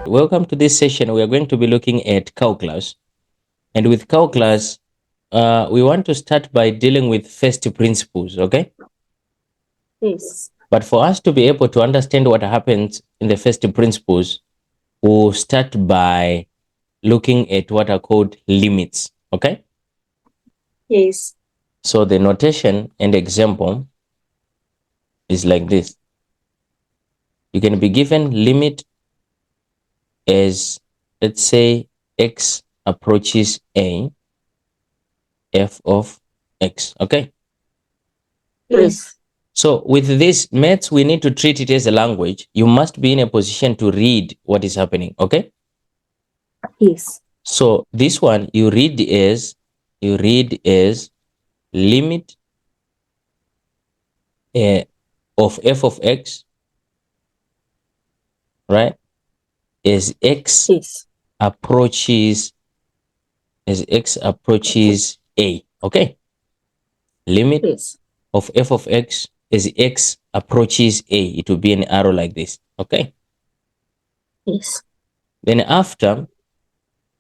Welcome to this session. We are going to be looking at calculus. And with calculus, we want to start by dealing with first principles, okay? Yes. But for us to be able to understand what happens in the first principles, we'll start by looking at what are called limits, okay? Yes. So the notation and example is like this. You can be given limit as, let's say, x approaches a, f of x, okay? Yes. So with this maths, we need to treat it as a language. You must be in a position to read what is happening, okay? Yes. So this one you read as limit of f of x, right? As x Yes. approaches a, okay? Limit Yes. of f of x as x approaches a. It will be an arrow like this, okay? Yes. Then after,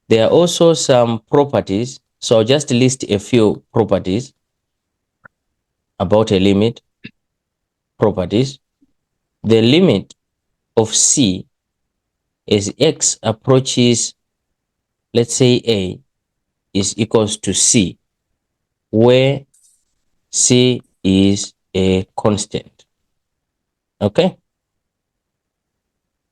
there are also some properties. So I'll just list a few properties about a limit. Properties. The limit of c as x approaches, let's say a, is equals to c, where c is a constant. Okay?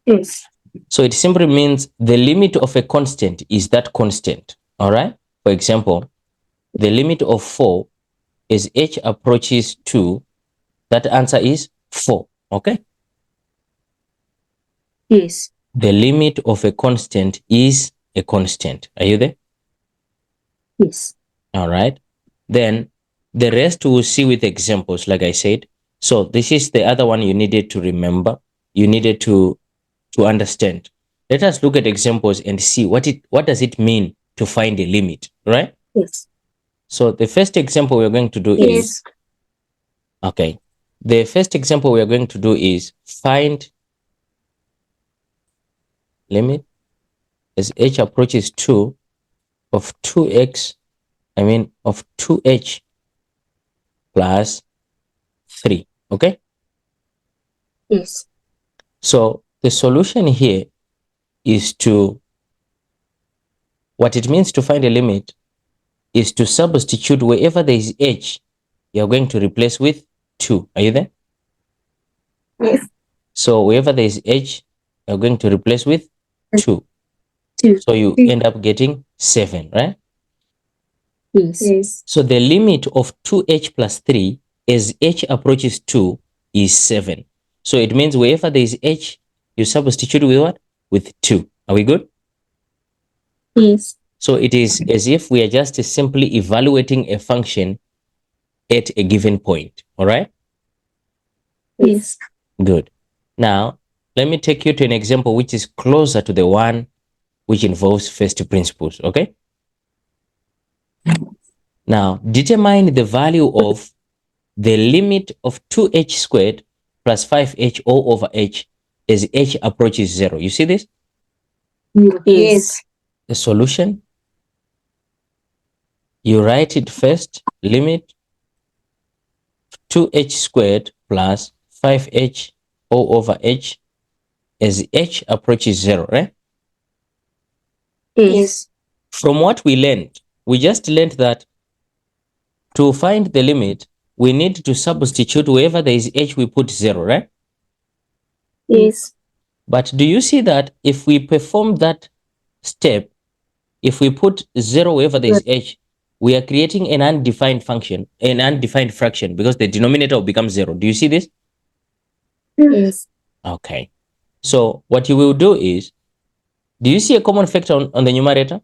Yes. So it simply means the limit of a constant is that constant. All right? For example, the limit of 4 as h approaches 2, that answer is 4. Okay? Yes. The limit of a constant is a constant. Are you there? Yes. All right. Then the rest we'll see with examples, like I said. So this is the other one you needed to remember. You needed to understand. Let us look at examples and see what does it mean to find a limit, right? Yes. So the first example we're going to do is, okay. The first example we are going to do is find limit as h approaches 2 of 2x, of 2h plus 3, okay? Yes. So the solution here is to, what it means to find a limit is to substitute wherever there is h, you're going to replace with 2. Are you there? Yes. So wherever there is h, you're going to replace with 2. 2. So you end up getting 7, right? Yes. Yes. So the limit of 2h plus 3 as h approaches 2 is 7. So it means wherever there is h, you substitute with what? With 2. Are we good? Yes. So it is as if we are just simply evaluating a function at a given point. All right? Yes. Good. Now, let me take you to an example which is closer to the one which involves first principles. Okay? Now, determine the value of the limit of 2h squared plus 5h all over h as h approaches 0. You see this? Yes. The solution, you write it first, limit 2h squared plus 5h all over h as h approaches 0, right? Yes. From what we learned, we just learned that to find the limit, we need to substitute wherever there is h, we put 0, right? Yes. But do you see that if we perform that step, if we put 0 wherever there is h, we are creating an undefined function, an undefined fraction, because the denominator will become 0. Do you see this? Yes. Okay. So what you will do is, do you see a common factor on the numerator?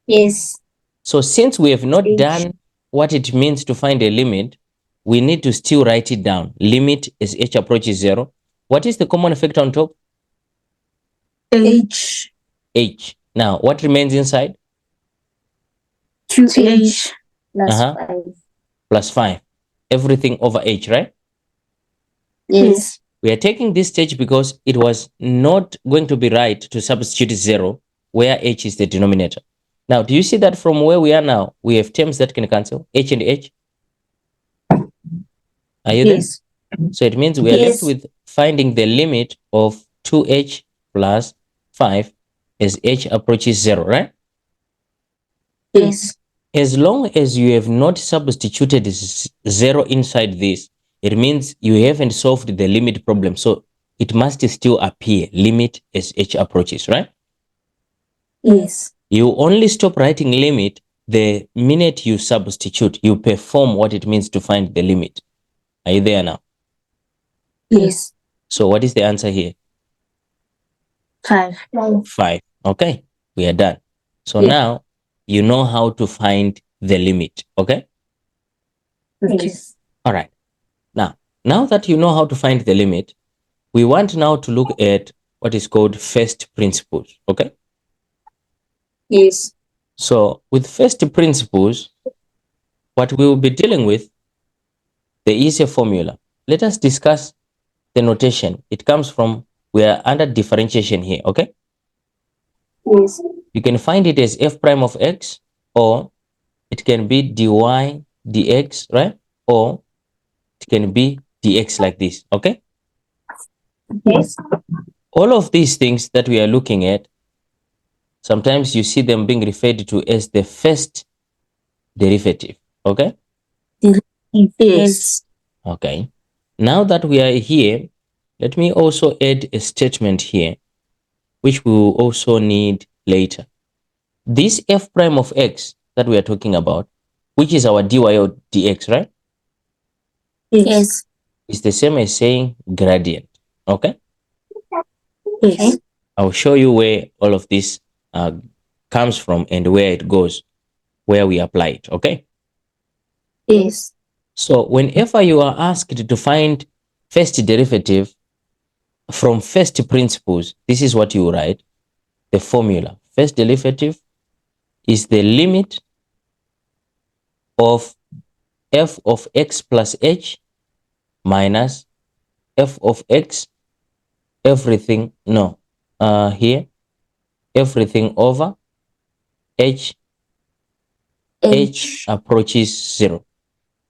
Yes. So since we have not done what it means to find a limit, we need to still write it down. Limit as h approaches 0. What is the common factor on top? H. H. Now, what remains inside? 2h plus 5. Plus 5. Everything over h, right? Yes. We are taking this stage because it was not going to be right to substitute 0 where h is the denominator. Now, do you see that from where we are now, we have terms that can cancel, h and h? Are you Yes. there? So it means we are left Yes. with finding the limit of 2h plus 5 as h approaches 0, right? Yes. As long as you have not substituted 0 inside this, it means you haven't solved the limit problem. So it must still appear limit as h approaches, right? Yes. You only stop writing limit the minute you substitute, you perform what it means to find the limit. Are you there now? Yes. So what is the answer here? 5. 5. Okay, we are done. So Yeah. now you know how to find the limit. Okay. Yes. All right. Now that you know how to find the limit, we want now to look at what is called first principles. Okay. Yes. So with first principles, what we will be dealing with, there is a formula. Let us discuss the notation. It comes from, we are under differentiation here. Okay. Yes. You can find it as f prime of x, or it can be dy dx, right? Or it can be dx like this. Okay. Yes. All of these things that we are looking at, sometimes you see them being referred to as the first derivative. Okay. Yes. Okay. Now that we are here, let me also add a statement here, which we will also need later. This f prime of x that we are talking about, which is our dy or dx, right? Yes. It's the same as saying gradient. Okay. Yes. I'll show you where all of this comes from and where it goes, where we apply it. Okay. Yes. So whenever you are asked to find first derivative from first principles, this is what you write. The formula. First derivative is the limit of f of x plus h minus f of x everything, no, here, everything over h approaches 0,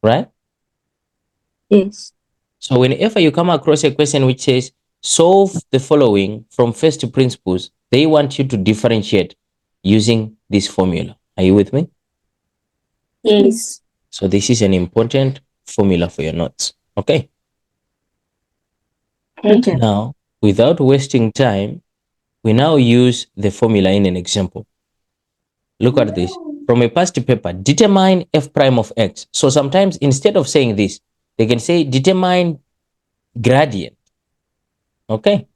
right? Yes. So whenever you come across a question which says solve the following from first principles, they want you to differentiate using this formula. Are you with me? Yes. So this is an important formula for your notes. Okay. Okay. Now, without wasting time, we now use the formula in an example. Look at this. From a past paper, determine f prime of x. So sometimes instead of saying this, they can say determine gradient. Okay.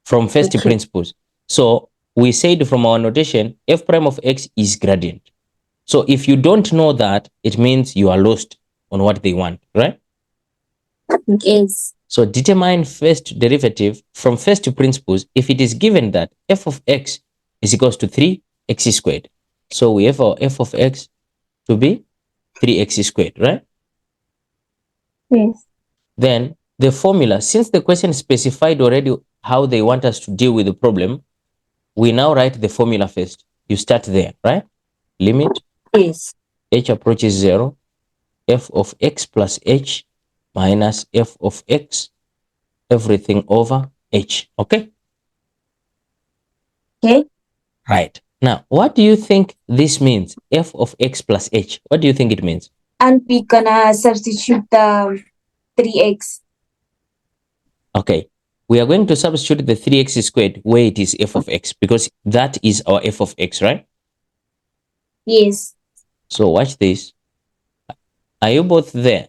From first principles. So we said from our notation, f prime of x is gradient. So if you don't know that, it means you are lost on what they want, right? Yes. So determine first derivative from first principles if it is given that f of x is equals to 3x squared. So we have our f of x to be 3x squared, right? Yes. Then the formula, since the question specified already how they want us to deal with the problem, we now write the formula first. You start there, right? Limit Yes. h approaches 0, f of x plus h minus f of x everything over h. Okay? Okay. Right. Now, what do you think this means? F of x plus h. What do you think it means? And we gonna substitute the 3x. Okay. We are going to substitute the 3x squared where it is f of x because that is our f of x, right? Yes. So watch this. Are you both there?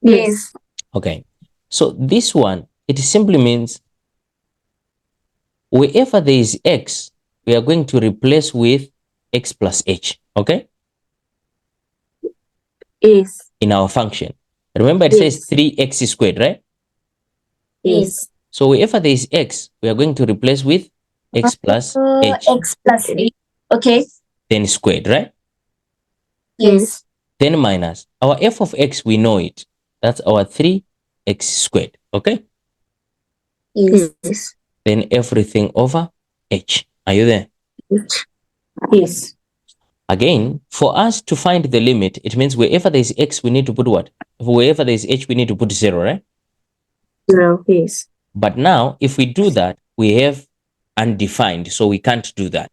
Yes. Okay. So this one, it simply means wherever there is x, we are going to replace with x plus h. Okay? Yes. In our function. Remember it says 3x squared, right? Yes. So wherever there is x, we are going to replace with x plus h, X plus h. Okay. then squared, right? Yes. Then minus. Our f of x, we know it. That's our 3x squared. Okay? Yes. Then everything over h. Are you there? Yes. Again, for us to find the limit, it means wherever there is x, we need to put what? Wherever there is h, we need to put 0, right? 0. Yes. But now, if we do that, we have undefined, so we can't do that.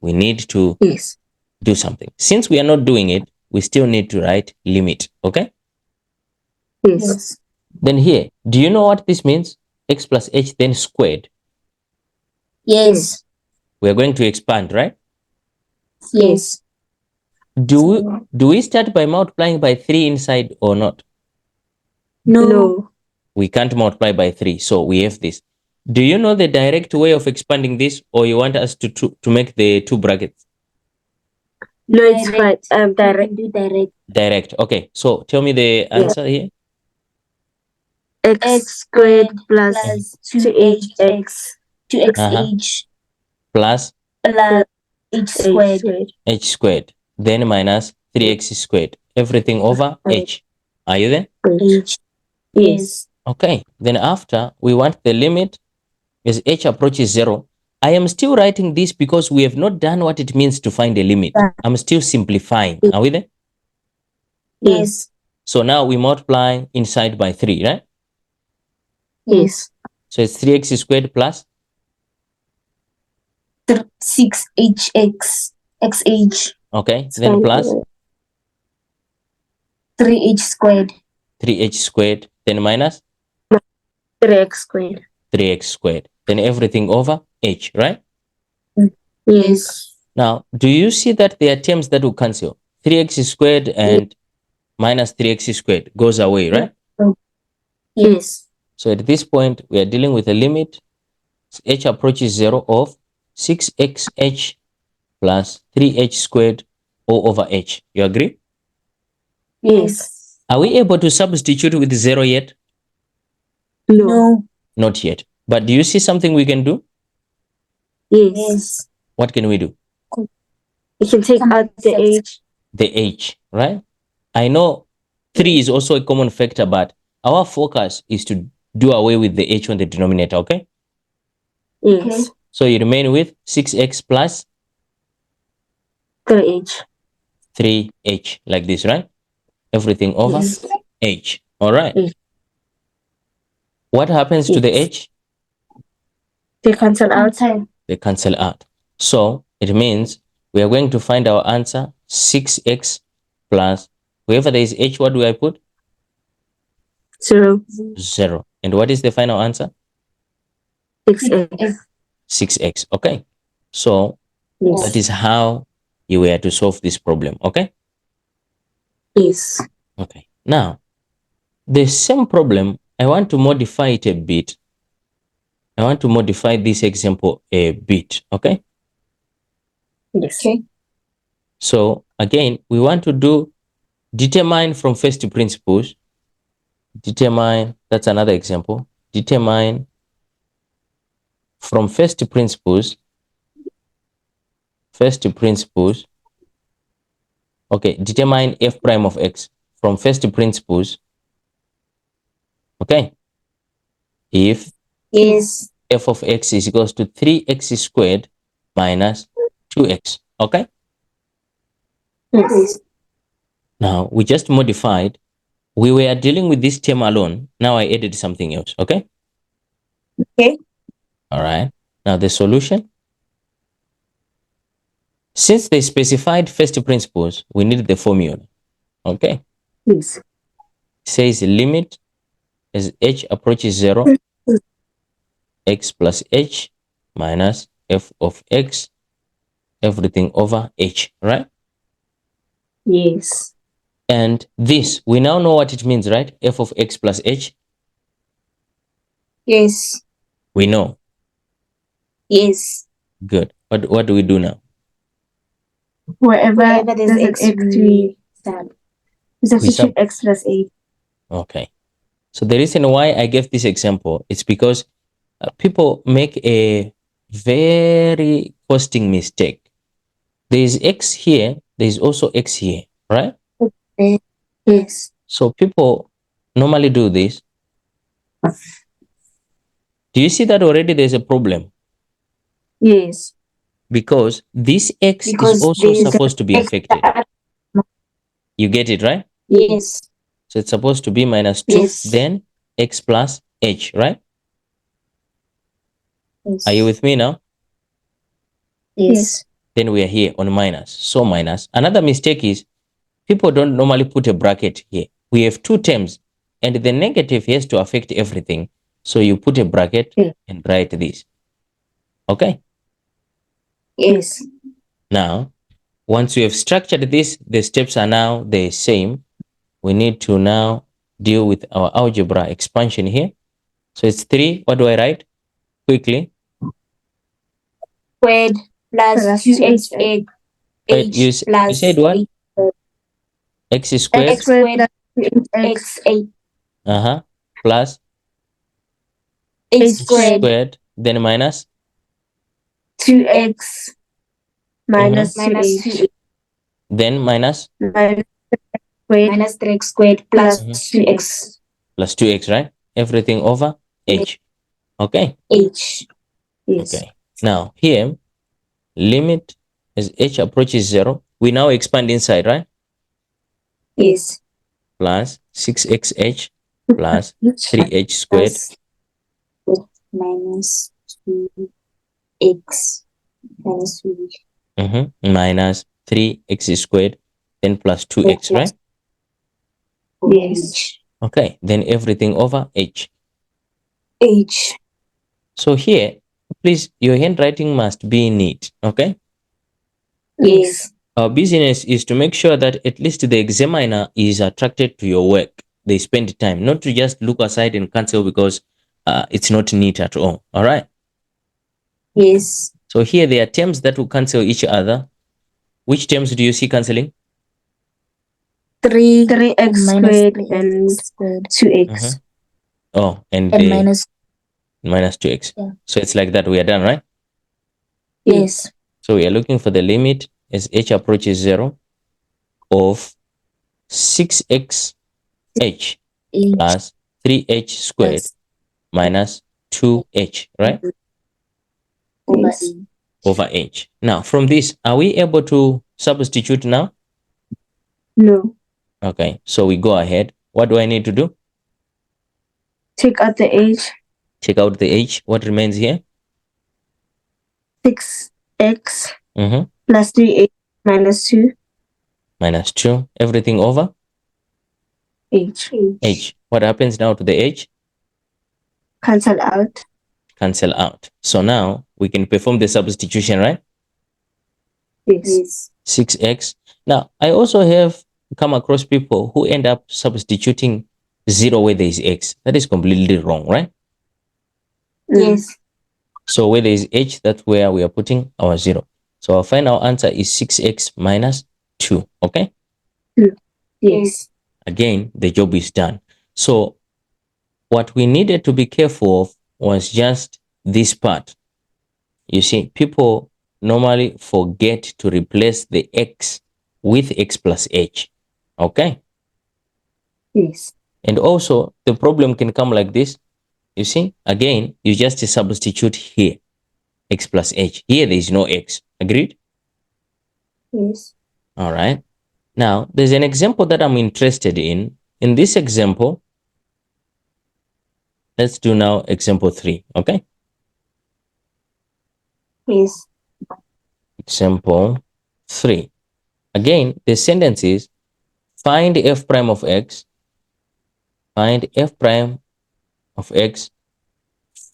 We need to Yes. do something. Since we are not doing it, we still need to write limit, okay? Yes. Then here, do you know what this means? X plus h then squared. Yes. We are going to expand, right? Yes. Do we start by multiplying by 3 inside or not? No. We can't multiply by 3, so we have this. Do you know the direct way of expanding this, or you want us to make the two brackets? No, it's fine. Direct. Do direct. Direct. Okay, so tell me the answer here. X squared plus 2hx. 2xh Plus plus h squared. h squared. Then minus 3x squared. Everything over h. Are you there? H. Yes. Okay, then after we want the limit as h approaches 0. I am still writing this because we have not done what it means to find a limit. I'm still simplifying. Are we there? Yes. So now we multiply inside by 3, right? Yes. So it's 3x squared plus 6hx xh. okay, then plus 3h squared. 3h squared, then minus 3x squared. 3x squared. Then everything over h, right? Yes. Now, do you see that there are terms that will cancel? 3x squared and minus 3x squared goes away, right? Yes. So at this point, we are dealing with a limit. H approaches 0 of 6xh plus 3h squared all over h. You agree? Yes. Are we able to substitute with 0 yet? No. Not yet. But do you see something we can do? Yes. What can we do? You can take out the h. The h, right? I know 3 is also a common factor, but our focus is to do away with the h on the denominator, okay? Yes. So you remain with 6x plus 3h. 3h, like this, right? Everything over Yes. h. All right. Yes. What happens to the h? They cancel out. They cancel out. So it means we are going to find our answer 6x plus wherever there is h, what do I put? 0. 0. And what is the final answer? 6x. 6x. Okay. So Yes. that is how you were to solve this problem. Okay. Yes. Okay. Now, the same problem, I want to modify it a bit. I want to modify this example a bit. Okay. Yes. Okay. So again, we want to do determine from first principles. Determine, that's another example. Determine from first principles. First principles. Okay, determine f prime of x from first principles. Okay. If Yes. f of x is equals to 3x squared minus 2x. Okay. Yes. Now we just modified. We were dealing with this term alone. Now I added something else. Okay. Okay. All right. Now the solution. Since they specified first principles, we need the formula. Okay. Yes. It says limit as h approaches 0, x plus h minus f of x, everything over h, right? Yes. And this, we now know what it means, right? F of x plus h. Yes. We know. Yes. Good. What do we do now? Wherever there's x, we substitute x plus 8. Okay. So the reason why I gave this example is because people make a very costing mistake. There is x here, there is also x here, right? Yes. So people normally do this. Do you see that already there's a problem? Yes. Because this x is Because also there's supposed to be affected. You get it, right? Yes. So it's supposed to be minus 2, Yes. then x plus h, right? Yes. Are you with me now? Yes. Then we are here on minus. So minus. Another mistake is people don't normally put a bracket here. We have two terms and the negative has to affect everything. So you put a bracket and write this. Okay? Yes. Now, once we have structured this, the steps are now the same. We need to now deal with our algebra expansion here. So it's 3. What do I write? Quickly. Squared plus 2x Wait, you said what? X squared? X squared plus x 8 Plus h x squared squared, then minus 2x minus 2h then minus minus 3x squared plus 2x plus 2x, right? Everything over h. Okay? h. Yes. Okay. Now, here, limit as h approaches 0. We now expand inside, right? Yes. Plus 6xh plus 3h squared Minus 2x minus 3. Minus 3x squared, then plus 2x, right? Yes. Okay, then everything over h. H. So here, please, your handwriting must be neat, okay? Yes. Our business is to make sure that at least the examiner is attracted to your work. They spend time, not to just look aside and cancel because it's not neat at all, all right? Yes. So here there are terms that will cancel each other. Which terms do you see canceling? 3x squared and 2x. Oh, and minus. minus 2x. Yeah. So it's like that. We are done, right? Yes. So we are looking for the limit as h approaches 0 of 6x h plus 3h squared minus 2h, right? Yes. Over h. Now, from this, are we able to substitute now? No. Okay, so we go ahead. What do I need to do? Take out the h. Take out the h. What remains here? 6x Mm-hmm. plus 3h minus 2. Minus 2. Everything over? H. H. What happens now to the h? Cancel out. Cancel out. So now we can perform the substitution, right? Yes. 6x. Now, I also have come across people who end up substituting 0 where there is x. That is completely wrong, right? Yes. So where there is h, that's where we are putting our 0. So our final answer is 6x minus 2, okay? Yes. Again, the job is done. So what we needed to be careful of was just this part. You see, people normally forget to replace the x with x plus h, okay? Yes. And also, the problem can come like this. You see, again, you just substitute here, x plus h. Here, there is no x. Agreed? Yes. All right. Now, there's an example that I'm interested in. In this example, let's do now example 3, okay? Yes. Example 3. Again, the sentence is, find f prime of x. Find f prime of x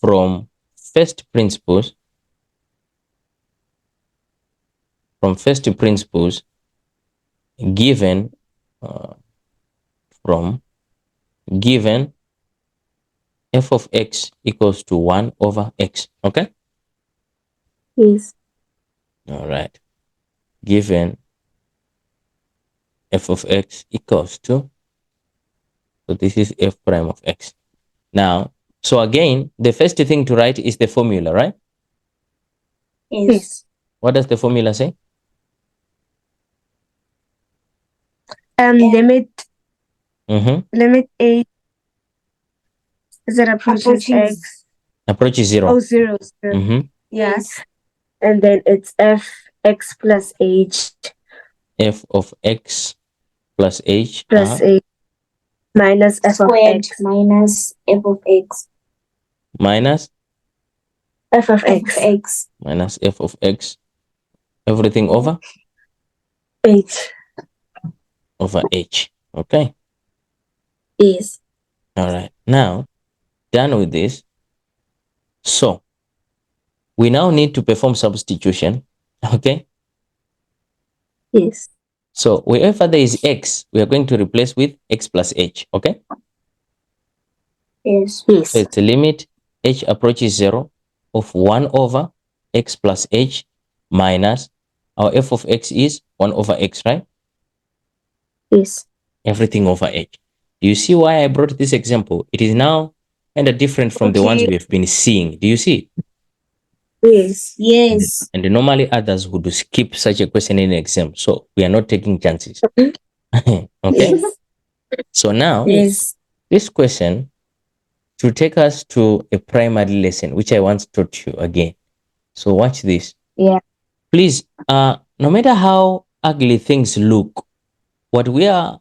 from first principles. From first principles given from given f of x equals to 1 over x, okay? Yes. All right. Given f of x equals to, so this is f prime of x. Now, so again, the first thing to write is the formula, right? Yes. What does the formula say? Limit Mm-hmm. limit a that approaches x. Approaches 0. Oh, 0. Mhm. Yes. And then it's x plus h F of x plus h. plus h minus f of Squared x. minus f of x. Minus F of F of x. x. minus f of x. Everything over H. h. Okay. Yes. All right. Now, done with this. So, we now need to perform substitution. Okay. Yes. So, wherever there is x, we are going to replace with x plus h. Okay. Yes. Yes. So, it's a limit h approaches 0 of 1 over x plus h minus our f of x is 1 over x, right? Yes. Everything over h. Do you see why I brought this example? It is now kind of different from the ones we have been seeing. Do you see? Yes. Yes. And normally others would skip such a question in an exam. So we are not taking chances. Okay. Yes. So now Yes. this question should take us to a primary lesson, which I once taught you again. So watch this. Yeah. Please, no matter how ugly things look, what we are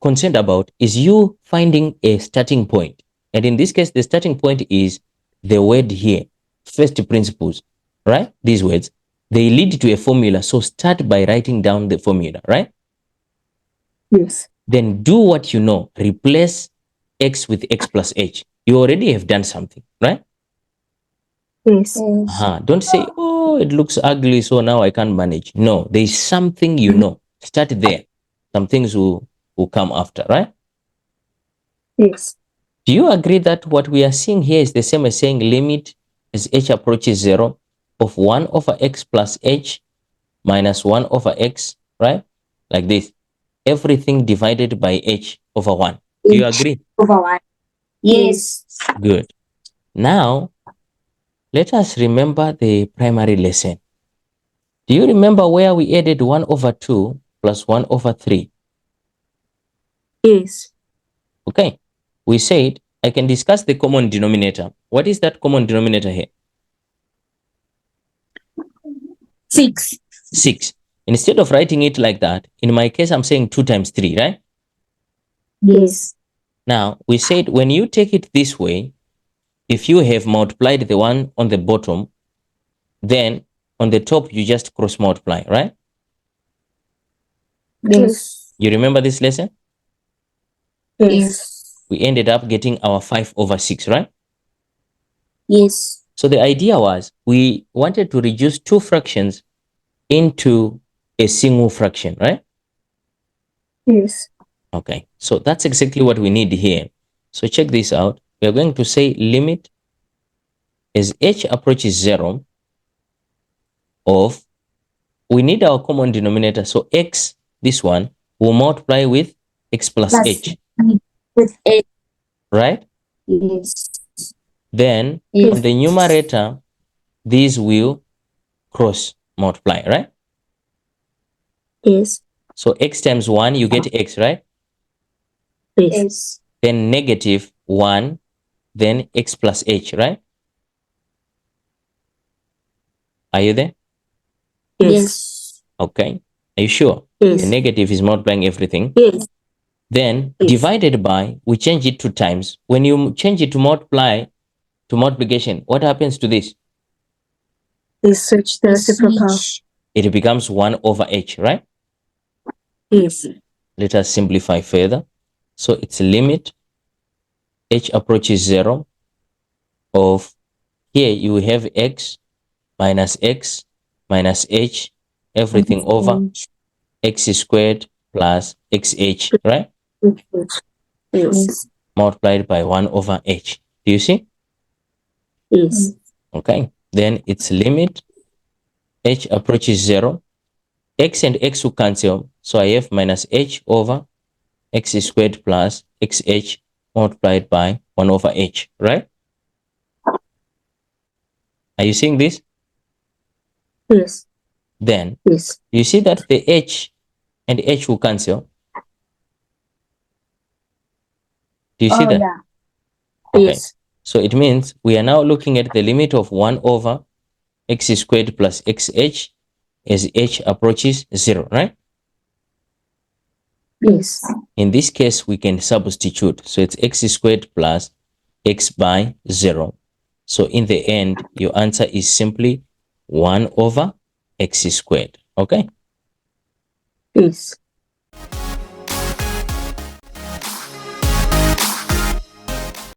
concerned about is you finding a starting point. And in this case, the starting point is the word here, first principles, right? These words, they lead to a formula. So start by writing down the formula, right? Yes. Then do what you know, replace x with x plus h. You already have done something, right? Yes. Don't say, oh, it looks ugly, so now I can't manage. No, there is something you know. Start there. Some things will come after, right? Yes. Do you agree that what we are seeing here is the same as saying limit as h approaches 0 of 1 over x plus h minus 1 over x, right? Like this. Everything divided by h over 1. Do you agree? Over 1. Yes. Good. Now, let us remember the primary lesson. Do you remember where we added 1 over 2 plus 1 over 3? Yes. Okay. We said I can discuss the common denominator. What is that common denominator here? 6. 6. Instead of writing it like that, in my case, I'm saying 2 times 3, right? Yes. Now, we said when you take it this way, if you have multiplied the one on the bottom, then on the top, you just cross multiply, right? Yes. You remember this lesson? Yes. We ended up getting our 5 over 6, right? Yes. So the idea was we wanted to reduce two fractions into a single fraction, right? Yes. Okay, so that's exactly what we need here. So check this out. We're going to say limit as h approaches 0 of, we need our common denominator. So x, this one, will multiply with x plus h, With 8. right? Yes. Then Yes. on the numerator, these will cross multiply, right? Yes. So x times 1, you get x, right? Yes. Yes. Then negative 1, then x plus h, right? Are you there? Yes. Okay. Are you sure? Yes. The negative is multiplying everything. Yes. Then Yes. divided by, we change it to times. When you change it to multiply, to multiplication, what happens to this? They switch the reciprocal. It becomes 1 over h, right? Yes. Let us simplify further. So it's limit h approaches 0 of, here you have x minus h, everything over x squared plus xh, right? Yes. Multiplied by 1 over h. Do you see? Yes. Okay. Then it's limit h approaches 0. X and x will cancel. So I have minus h over x squared plus xh multiplied by 1 over h, right? Are you seeing this? Yes. Then Yes. you see that the h and h will cancel. Do you see that? Yeah. Okay. Yes. So it means we are now looking at the limit of 1 over x squared plus xh as h approaches 0, right? Yes. In this case, we can substitute. So it's x squared plus x by 0. So in the end, your answer is simply 1 over x squared. Okay? Yes.